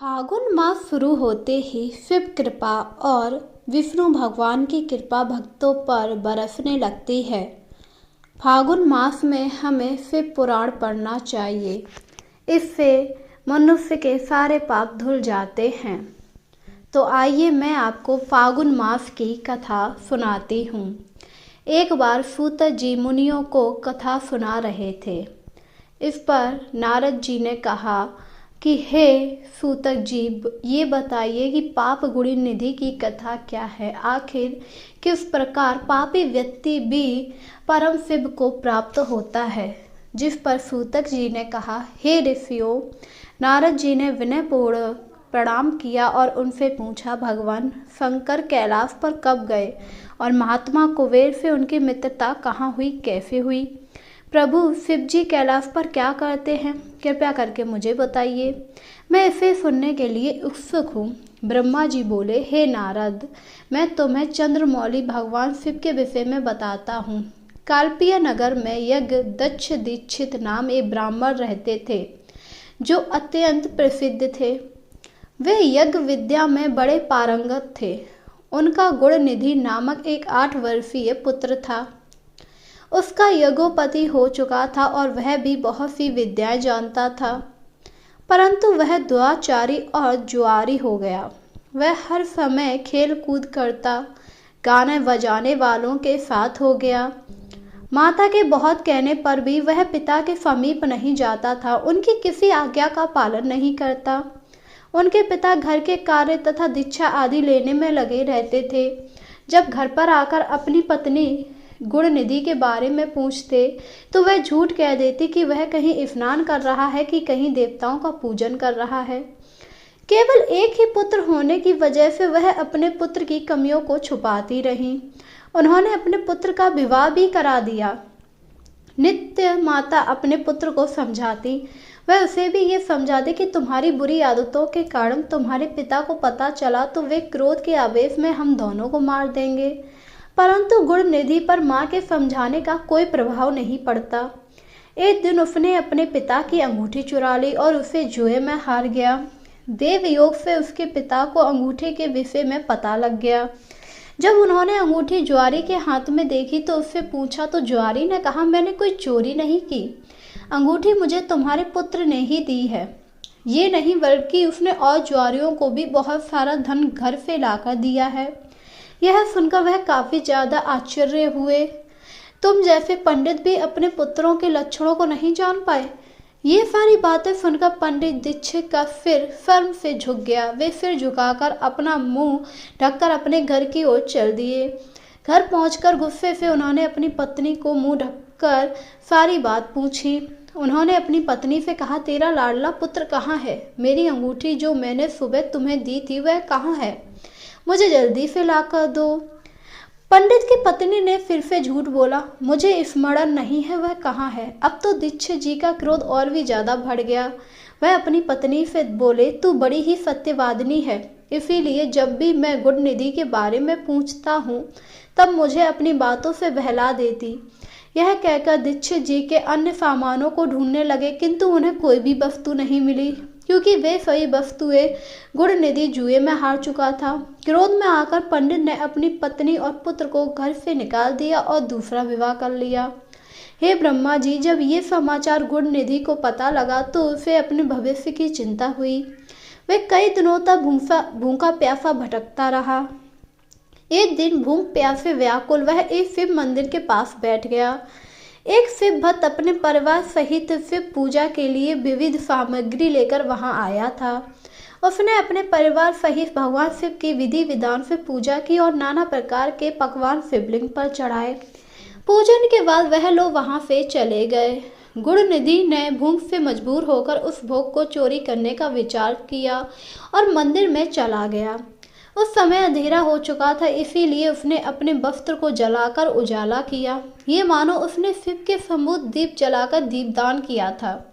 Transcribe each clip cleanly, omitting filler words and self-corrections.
फागुन मास शुरू होते ही शिव कृपा और विष्णु भगवान की कृपा भक्तों पर बरसने लगती है। फागुन मास में हमें शिव पुराण पढ़ना चाहिए। इससे मनुष्य के सारे पाप धुल जाते हैं। तो आइए मैं आपको फागुन मास की कथा सुनाती हूँ। एक बार सूत जी मुनियों को कथा सुना रहे थे। इस पर नारद जी ने कहा कि हे सूतक जी, ये बताइए कि पाप गुणी निधि की कथा क्या है। आखिर किस प्रकार पापी व्यक्ति भी परम शिव को प्राप्त होता है। जिस पर सूतक जी ने कहा, हे ऋषियों। नारद जी ने विनयपूर्ण प्रणाम किया और उनसे पूछा, भगवान शंकर कैलाश पर कब गए और महात्मा कुबेर से उनकी मित्रता कहाँ हुई, कैसे हुई। प्रभु शिव जी कैलाश पर क्या करते हैं, कृपया करके मुझे बताइए, मैं इसे सुनने के लिए उत्सुक हूँ। ब्रह्मा जी बोले, हे नारद, मैं तुम्हें चंद्रमौली भगवान शिव के विषय में बताता हूँ। कालपीय नगर में यज्ञ दक्ष दीक्षित नाम एक ब्राह्मण रहते थे, जो अत्यंत प्रसिद्ध थे। वे यज्ञ विद्या में बड़े पारंगत थे। उनका गुणनिधि नामक एक 8 वर्षीय पुत्र था। उसका यज्ञोपति हो चुका था और वह भी बहुत सी विद्याएं जानता था, परंतु वह दुराचारी और जुआरी हो गया। वह हर समय खेल कूद करता, गाने बजाने वालों के साथ हो गया। माता के बहुत कहने पर भी वह पिता के समीप नहीं जाता था, उनकी किसी आज्ञा का पालन नहीं करता। उनके पिता घर के कार्य तथा दीक्षा आदि लेने में लगे रहते थे। जब घर पर आकर अपनी पत्नी गुणनिधि के बारे में पूछते तो वह झूठ कह देती कि वह कहीं स्नान कर रहा है कि कहीं देवताओं का पूजन कर रहा है। केवल एक ही पुत्र होने की वजह से वह अपने पुत्र की कमियों को छुपाती रही। उन्होंने अपने पुत्र का विवाह भी करा दिया। नित्य माता अपने पुत्र को समझाती, वह उसे भी ये समझाती कि तुम्हारी बुरी आदतों के कारण तुम्हारे पिता को पता चला तो वे क्रोध के आवेश में हम दोनों को मार देंगे। परंतु गुणनिधि पर माँ के समझाने का कोई प्रभाव नहीं पड़ता। एक दिन उसने अपने पिता की अंगूठी चुरा ली और उसे जुए में हार गया। देव योग से उसके पिता को अंगूठी के विषय में पता लग गया। जब उन्होंने अंगूठी जुआरी के हाथ में देखी तो उससे पूछा तो जुआरी ने कहा, मैंने कोई चोरी नहीं की, अंगूठी मुझे तुम्हारे पुत्र ने ही दी है। ये नहीं बल्कि उसने और जुआरियों को भी बहुत सारा धन घर से लाकर दिया है। यह सुनकर वह काफी ज्यादा आश्चर्य हुए। तुम जैसे पंडित भी अपने पुत्रों के लक्षणों को नहीं जान पाए। ये सारी बातें सुनकर पंडित दीक्षित का सिर शर्म से झुक गया। वे सिर झुकाकर अपना मुंह ढककर अपने घर की ओर चल दिए। घर पहुंचकर गुस्से से उन्होंने अपनी पत्नी को मुंह ढककर सारी बात पूछी। उन्होंने अपनी पत्नी से कहा, तेरा लाडला पुत्र कहाँ है? मेरी अंगूठी जो मैंने सुबह तुम्हें दी थी वह कहाँ है? मुझे जल्दी से ला कर दो। पंडित की पत्नी ने फिर से झूठ बोला, मुझे स्मरण नहीं है वह कहाँ है। अब तो दीक्षित जी का क्रोध और भी ज्यादा बढ़ गया। वह अपनी पत्नी से बोले, तू बड़ी ही सत्यवादिनी है, इसीलिए जब भी मैं गुणनिधि के बारे में पूछता हूँ तब मुझे अपनी बातों से बहला देती। यह कहकर दीक्षित जी के अन्य सामानों को ढूंढने लगे, किंतु उन्हें कोई भी वस्तु नहीं मिली, क्योंकि वे सही वस्तुएं गुणनिधि जुए में हार चुका था। क्रोध में आकर पंडित ने अपनी पत्नी और पुत्र को घर से निकाल दिया और दूसरा विवाह कर लिया। हे ब्रह्मा जी, जब ये समाचार गुणनिधि को पता लगा तो उसे अपने भविष्य की चिंता हुई। वे कई दिनों तक भूखा प्यासा भटकता रहा। एक दिन भूख प्यासे व्याकुल वह एक शिव मंदिर के पास बैठ गया। एक शिव भक्त अपने परिवार सहित शिव पूजा के लिए विविध सामग्री लेकर वहां आया था। उसने अपने परिवार सहित भगवान शिव की विधि विधान से पूजा की और नाना प्रकार के पकवान शिवलिंग पर चढ़ाए। पूजन के बाद वह लोग वहां से चले गए। गुणनिधि ने भूख से मजबूर होकर उस भोग को चोरी करने का विचार किया और मंदिर में चला गया। उस समय अंधेरा हो चुका था, इसीलिए उसने अपने वस्त्र को जलाकर उजाला किया। ये मानो उसने शिव के सम्मुख दीप जलाकर दीपदान किया था।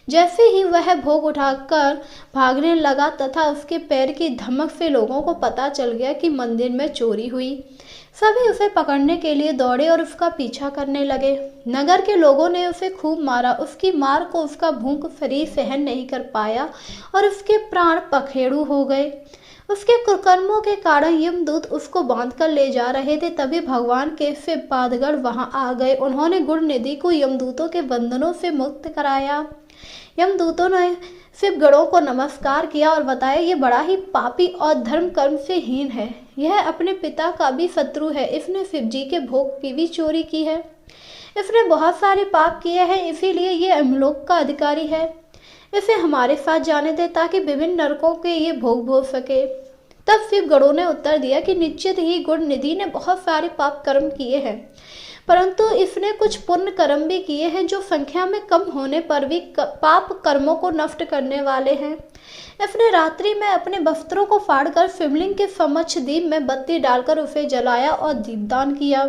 जैसे ही वह भोग उठाकर भागने लगा तथा उसके पैर की धमक से लोगों को पता चल गया कि मंदिर में चोरी हुई। सभी उसे पकड़ने के लिए दौड़े और उसका पीछा करने लगे। नगर के लोगों ने उसे खूब मारा। उसकी मार को उसका भूख शरीर सहन नहीं कर पाया और उसके प्राण पखेरु हो गए। उसके कुकर्मों के कारण यमदूत उसको बांधकर ले जा रहे थे, तभी भगवान के शिव पादगण वहां आ गए। उन्होंने गुण निधि को यमदूतों के बंधनों से मुक्त कराया। यमदूतों ने शिवगणों को नमस्कार किया और बताया, ये बड़ा ही पापी और धर्म कर्म से हीन है। यह अपने पिता का भी शत्रु है। इसने शिव जी के भोग की भी चोरी की है। इसने बहुत सारे पाप किए हैं, इसीलिए ये अमलोक का अधिकारी है। इसे हमारे साथ जाने दे ताकि विभिन्न नरकों के ये भोग भोग सके। तब शिवगणों ने उत्तर दिया कि निश्चित ही गुण निधि ने बहुत सारे पाप कर्म किए हैं, परंतु इसने कुछ पुण्य कर्म भी किए हैं जो संख्या में कम होने पर भी पाप कर्मों को नष्ट करने वाले हैं। इसने रात्रि में अपने वस्त्रों को फाड़कर शिवलिंग के समक्ष दीप में बत्ती डालकर उसे जलाया और दीपदान किया।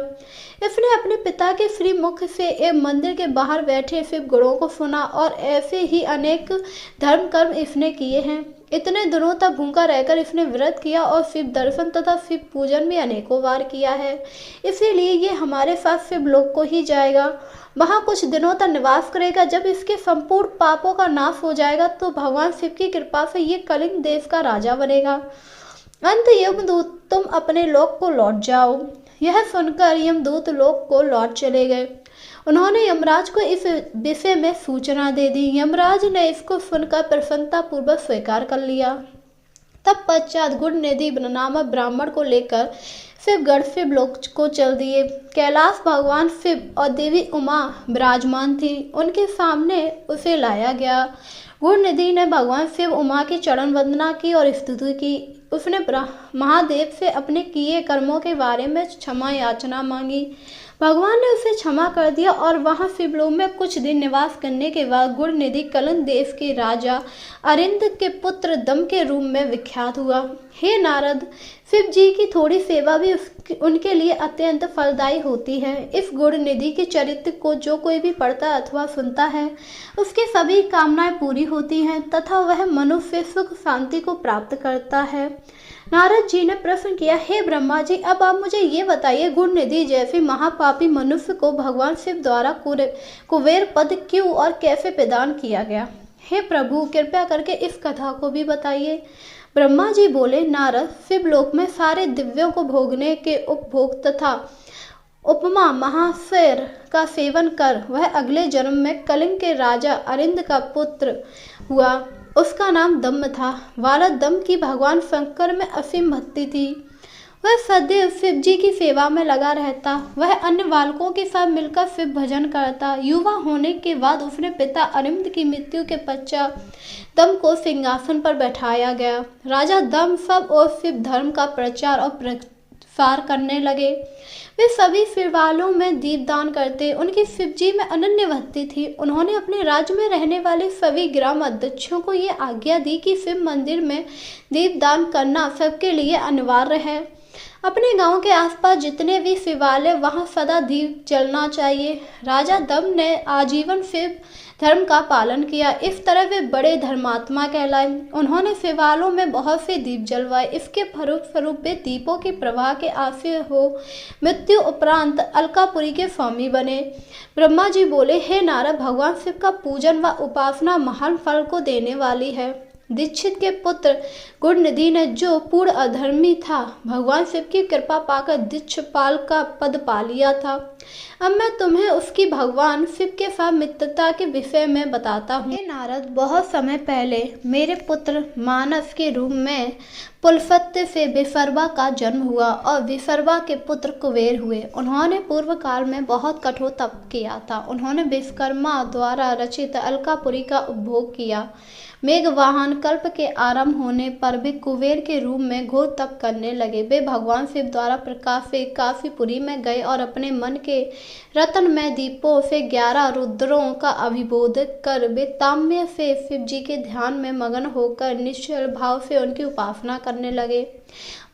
इसने अपने पिता के श्रीमुख से एक मंदिर के बाहर बैठे शिवगणों को सुना और ऐसे ही अनेक धर्म कर्म इसने किए हैं। इतने दिनों तक भूखा रहकर इसने व्रत किया और शिव दर्शन तथा शिव पूजन भी अनेकों बार किया है। इसीलिए ये हमारे साथ शिवलोक को ही जाएगा, वहां कुछ दिनों तक निवास करेगा। जब इसके संपूर्ण पापों का नाश हो जाएगा तो भगवान शिव की कृपा से ये कलिंग देश का राजा बनेगा। अंत यमदूत, तुम अपने लोक को लौट जाओ। यह सुनकर यमदूत लोक को लौट चले गए। उन्होंने यमराज को इस विषय में सूचना दे दी। यमराज ने इसको सुनकर प्रसन्नता पूर्वक स्वीकार कर लिया। तब पश्चात गुण निधि नामक ब्राह्मण को लेकर शिवगढ़ शिवलोक को चल दिए। कैलाश भगवान शिव और देवी उमा विराजमान थी। उनके सामने उसे लाया गया। गुण निधि ने भगवान शिव उमा की चरण वंदना की और स्तुति की। उसने महादेव से अपने किए कर्मों के बारे में क्षमा याचना मांगी। भगवान ने उसे क्षमा कर दिया और वहां शिवलोक में कुछ दिन निवास करने के बाद गुण निधि कलिंग देश के राजा अरिंद के पुत्र दम के रूप में विख्यात हुआ। हे नारद, शिव जी की थोड़ी सेवा भी उनके लिए अत्यंत फलदायी होती है। इस गुण निधि के चरित्र को जो कोई भी पढ़ता अथवा सुनता है उसकी सभी कामनाएं पूरी होती हैं तथा वह मनुष्य सुख शांति को प्राप्त करता है। नारद जी ने प्रश्न किया, हे ब्रह्मा जी, अब आप मुझे ये बताइए, गुण निधि जैसे महापापी मनुष्य को भगवान शिव द्वारा कुबेर पद क्यों और कैसे प्रदान किया गया? हे प्रभु, कृपया करके इस कथा को भी बताइए। ब्रह्मा जी बोले, नारद, शिवलोक में सारे दिव्यों को भोगने के उपभोग तथा उपमा महाशयर का सेवन कर वह अगले जन्म में कलिंग के राजा अरिंद का पुत्र हुआ। उसका नाम दम्म था। बालक दम्म की भगवान शंकर में असीम भक्ति थी। वह सदैव शिव जी की सेवा में लगा रहता। वह अन्य बालकों के साथ मिलकर शिव भजन करता। युवा होने के बाद उसने पिता अरिंद की मृत्यु के पश्चात दम्म को सिंहासन पर बैठाया गया। राजा दम्म सब और शिव धर्म का प्रचार और प्रसार करने लगे। वे सभी शिवालयों में दीपदान करते। उनकी शिव जी में अनन्य भक्ति थी। उन्होंने अपने राज्य में रहने वाले सभी ग्राम अध्यक्षों को ये आज्ञा दी कि शिव मंदिर में दीपदान करना सबके लिए अनिवार्य है। अपने गांव के आसपास जितने भी शिवालय वहां सदा दीप जलना चाहिए। राजा दम्म ने आजीवन शिव धर्म का पालन किया। इस तरह वे बड़े धर्मात्मा कहलाए। उन्होंने शिवालयों में बहुत से दीप जलवाए। इसके फलस्वरूप वे दीपों के प्रवाह के आश्रय हो मृत्यु उपरांत अलकापुरी के स्वामी बने। ब्रह्मा जी बोले, हे नारद, भगवान शिव का पूजन व उपासना महान फल को देने वाली है। दीक्षित के पुत्र गुण निधि ने, जो पूर्ण अधर्मी था, भगवान शिव की कृपा पाकर दीक्षपाल का पद पा लिया था। अब मैं तुम्हें उसकी भगवान शिव के साथ मित्रता के विषय में बताता हूँ। नारद, बहुत समय पहले मेरे पुत्र मानस के रूप में पुलस्त्य से विसर्वा का जन्म हुआ और विसर्वा के पुत्र कुबेर हुए। उन्होंने पूर्व काल में बहुत कठोर तप किया था। उन्होंने विश्वकर्मा द्वारा रचित अलकापुरी का उपभोग किया। मेघवाहन कल्प के आरंभ होने पर भी कुबेर के रूप में घोर तप करने लगे। वे भगवान शिव द्वारा प्रकाशित काशीपुरी में गए और अपने मन के रत्नमय दीपों से 11 रुद्रों का अभिबोध कर वे ताम्य से शिव जी के ध्यान में मगन होकर निश्चल भाव से उनकी उपासना करने लगे।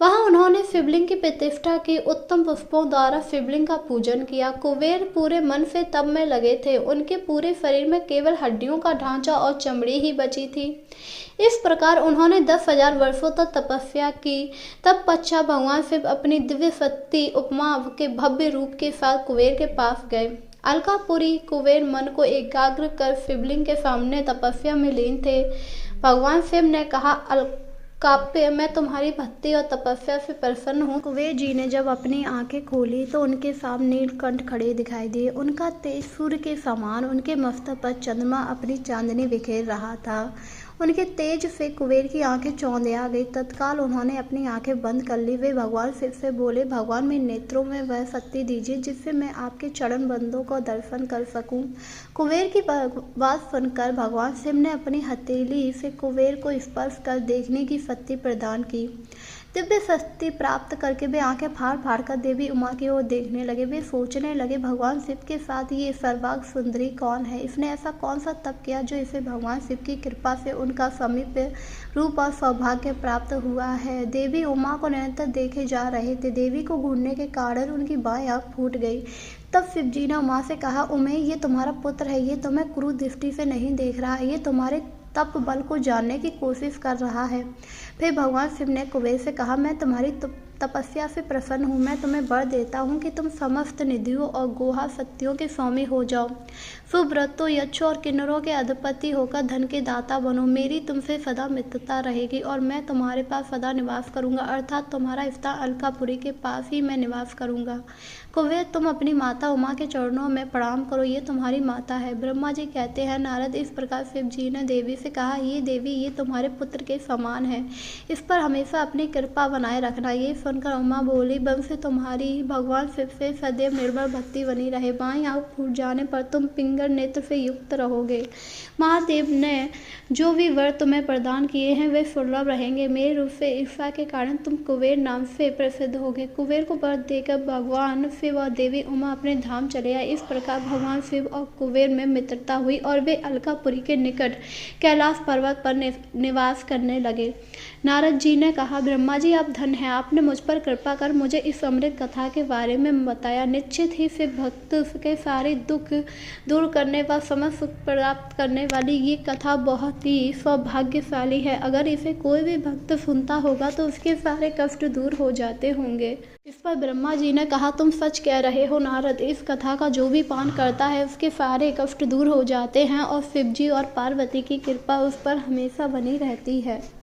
वहां उन्होंने शिवलिंग की प्रतिष्ठा की, उत्तम पुष्पों द्वारा शिवलिंग का पूजन किया। कुबेर पूरे मन से तप में लगे थे। उनके पूरे शरीर में केवल हड्डियों का ढांचा और चमड़ी ही बची थी। इस प्रकार उन्होंने 10,000 वर्षों तक तपस्या की। तब पश्चात भगवान शिव अपनी दिव्य शक्ति उपमा के भव्य रूप के साथ कुबेर के पास गए। अलकापुरी कुबेर मन को एकाग्र कर शिवलिंग के सामने तपस्या में लीन थे। भगवान शिव ने कहा, काव्य, मैं तुम्हारी भक्ति और तपस्या से प्रसन्न हूँ। कुबेर जी ने जब अपनी आंखें खोली तो उनके सामने नीलकंठ खड़े दिखाई दिए। उनका तेज सूर्य के समान, उनके मस्तक पर चंद्रमा अपनी चांदनी बिखेर रहा था। उनके तेज से कुबेर की आंखें चौंधिया गई। तत्काल उन्होंने अपनी आंखें बंद कर ली। वे भगवान शिव से बोले, भगवान, मेरे नेत्रों में वह शक्ति दीजिए जिससे मैं आपके चरण बंदों को दर्शन कर सकूं। कुबेर की बात सुनकर भगवान शिव ने अपनी हथेली से कुबेर को स्पर्श कर देखने की शक्ति प्रदान की। दिव्य शक्ति प्राप्त करके वे आंखें फाड़ फाड़ कर देवी उमा की ओर देखने लगे। वे सोचने लगे, भगवान शिव के साथ ये सर्वांग सुंदरी कौन है? इसने ऐसा कौन सा तप किया जो इसे भगवान शिव की कृपा से उनका समीप रूप और सौभाग्य प्राप्त हुआ है? देवी उमा को निरंतर देखे जा रहे थे। देवी को घूरने के कारण उनकी बाएं आंख फूट गई। तब शिव जी ने उमा से कहा, उमे, ये तुम्हारा पुत्र है। ये तुम्हें क्रूर दृष्टि से नहीं देख रहा है। ये तुम्हारे तप बल को जानने की कोशिश कर रहा है। फिर भगवान शिव ने कुबेर से कहा, मैं तुम्हारी तपस्या से प्रसन्न हूँ। मैं तुम्हें वर देता हूँ कि तुम समस्त निधियों और गुहा शक्तियों के स्वामी हो जाओ। सुव्रतों, यक्षों और किन्नरों के अधिपति होकर धन के दाता बनो। मेरी तुमसे सदा मित्रता रहेगी और मैं तुम्हारे पास सदा निवास करूंगा, अर्थात तुम्हारा स्थान अलकापुरी के पास ही मैं निवास करूंगा। कुबेर, तुम अपनी माता उमा के चरणों में प्रणाम करो। ये तुम्हारी माता है। ब्रह्मा जी कहते हैं, नारद, इस प्रकार शिव जी ने देवी से कहा, ये देवी, ये तुम्हारे पुत्र के समान है। इस पर हमेशा अपनी कृपा बनाए रखना। ये सुनकर उमा बोली, वंश तुम्हारी भगवान शिव से सदैव निर्भर भक्ति बनी रहे। बाईं आंख फूट जाने पर तुम पिंगल नेत्र से युक्त रहोगे। महादेव ने जो भी वर तुम्हें प्रदान किए हैं वे सुलभ रहेंगे। मेरे रूप से ईर्षा के कारण तुम कुबेर नाम से प्रसिद्ध होगे। कुबेर को वर देकर भगवान शिव और देवी उमा अपने धाम चले आए। इस प्रकार भगवान शिव और कुबेर में मित्रता हुई और वे अलकापुरी के निकट कैलाश पर्वत पर निवास करने लगे। नारद जी ने कहा, ब्रह्मा जी, आप धन्य हैं। आपने मुझ पर कृपा कर मुझे इस अमृत कथा के बारे में बताया। निश्चित ही शिव भक्त के सारे दुख दूर करने व समस्त सुख प्राप्त करने वाली ये कथा बहुत ही सौभाग्यशाली है। अगर इसे कोई भी भक्त सुनता होगा तो उसके सारे कष्ट दूर हो जाते होंगे। इस पर ब्रह्मा जी ने कहा, तुम सच कह रहे हो नारद। इस कथा का जो भी पान करता है उसके सारे कष्ट दूर हो जाते हैं और शिव जी और पार्वती की कृपा उस पर हमेशा बनी रहती है।